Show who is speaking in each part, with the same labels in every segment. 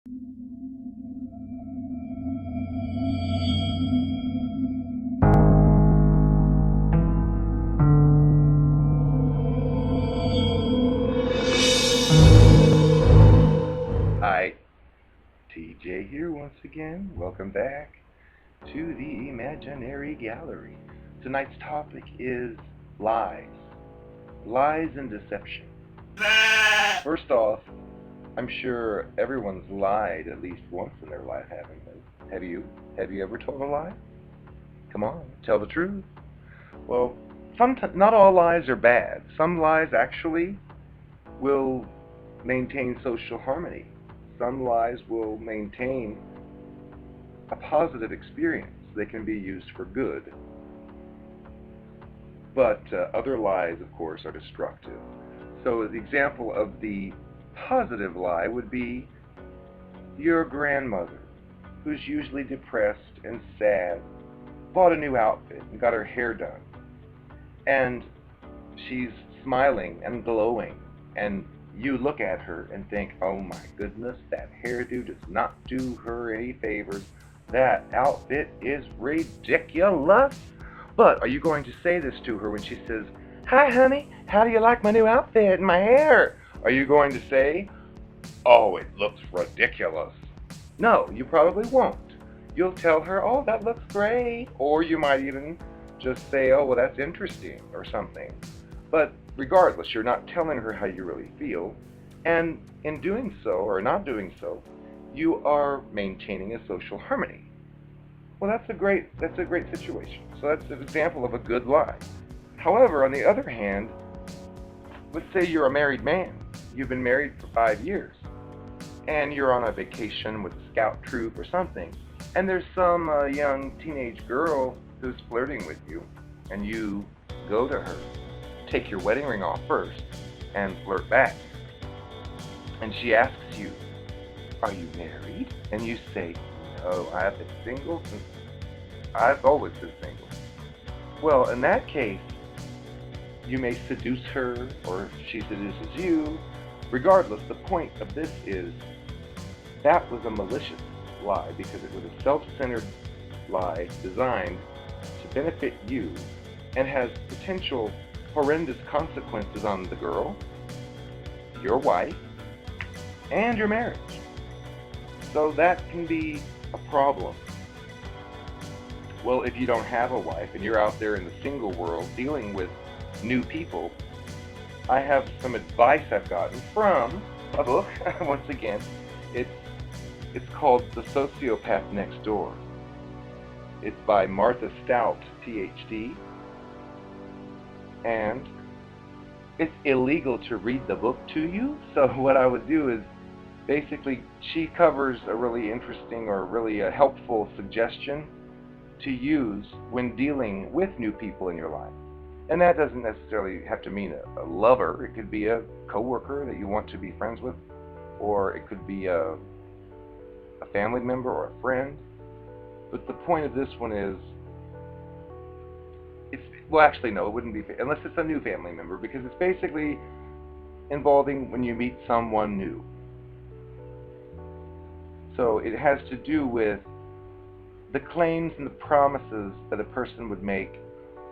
Speaker 1: Hi, TJ here once again. Welcome back to the Imaginary Gallery. Tonight's topic is lies. Lies and deception. First off, I'm sure everyone's lied at least once in their life, haven't they? Have you? Have you ever told a lie? Come on, tell the truth. Well, not all lies are bad. Some lies actually will maintain social harmony. Some lies will maintain a positive experience. They can be used for good. But other lies, of course, are destructive. So the example of the positive lie would be your grandmother, who's usually depressed and sad, bought a new outfit and got her hair done. And she's smiling and glowing, and you look at her and think, oh my goodness, that hairdo does not do her any favors. That outfit is ridiculous. But are you going to say this to her when she says, hi honey, how do you like my new outfit and my hair? Are you going to say, oh, it looks ridiculous? No, you probably won't. You'll tell her, oh, that looks great. Or you might even just say, oh, well, that's interesting or something. But regardless, you're not telling her how you really feel, and in doing so, or not doing so, you are maintaining a social harmony. Well, that's a great situation. So that's an example of a good lie. However, on the other hand, let's say you're a married man. You've been married for 5 years, and you're on a vacation with a scout troop or something, and there's some young teenage girl who's flirting with you, and you go to her, take your wedding ring off first, and flirt back. And she asks you, are you married? And you say, no, I have been single since I've always been single. Well, in that case, you may seduce her, or she seduces you. Regardless, the point of this is that was a malicious lie, because it was a self-centered lie designed to benefit you and has potential horrendous consequences on the girl, your wife, and your marriage. So that can be a problem. Well, if you don't have a wife and you're out there in the single world dealing with new people, I have some advice I've gotten from a book. Once again, it's called The Sociopath Next Door. It's by Martha Stout, PhD. And it's illegal to read the book to you. So what I would do is basically she covers a really interesting or really a helpful suggestion to use when dealing with new people in your life. And that doesn't necessarily have to mean a lover. It could be a coworker that you want to be friends with, or it could be a family member or a friend. But the point of this one is, well, actually, no, it wouldn't be, unless it's a new family member, because it's basically involving when you meet someone new. So it has to do with the claims and the promises that a person would make,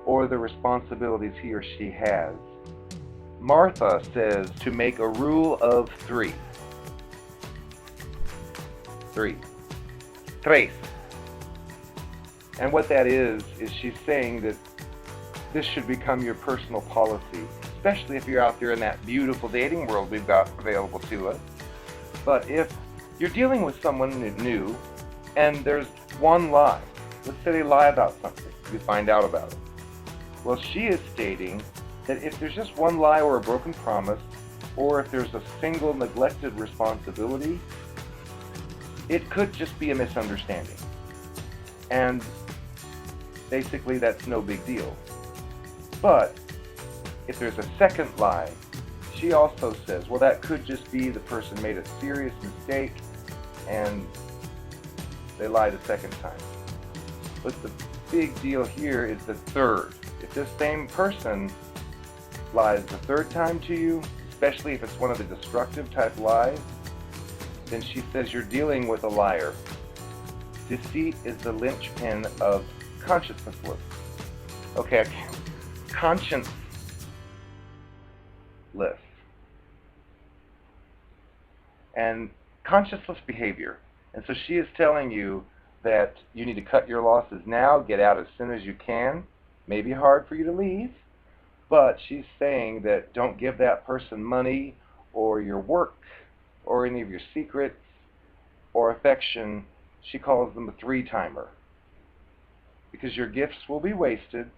Speaker 1: or the responsibilities he or she has. Martha says to make a rule of 3. 3. Tres. And what that is she's saying that this should become your personal policy, especially if you're out there in that beautiful dating world we've got available to us. But if you're dealing with someone new and there's one lie, let's say they lie about something, you find out about it. Well, she is stating that if there's just one lie or a broken promise, or if there's a single neglected responsibility, it could just be a misunderstanding. And basically that's no big deal. But if there's a second lie, she also says, well, that could just be the person made a serious mistake and they lied a second time. But the big deal here is the third. If this same person lies the third time to you, especially if it's one of the destructive type lies, then she says you're dealing with a liar. Deceit is the linchpin of conscienceless. Okay, conscienceless. And conscienceless behavior. And so she is telling you that you need to cut your losses now, get out as soon as you can. May be hard for you to leave, but she's saying that don't give that person money or your work or any of your secrets or affection. She calls them a three-timer, because your gifts will be wasted,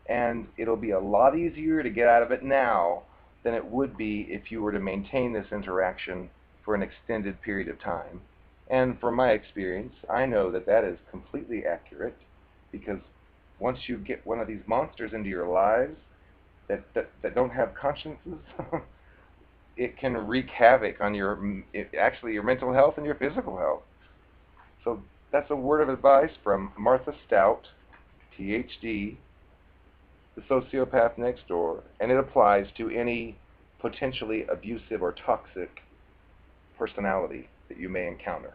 Speaker 1: and it'll be a lot easier to get out of it now than it would be if you were to maintain this interaction for an extended period of time. And from my experience, I know that that is completely accurate, because once you get one of these monsters into your lives that don't have consciences, it can wreak havoc on your mental health and your physical health. So that's a word of advice from Martha Stout, PhD, the Sociopath Next Door, and it applies to any potentially abusive or toxic personality that you may encounter.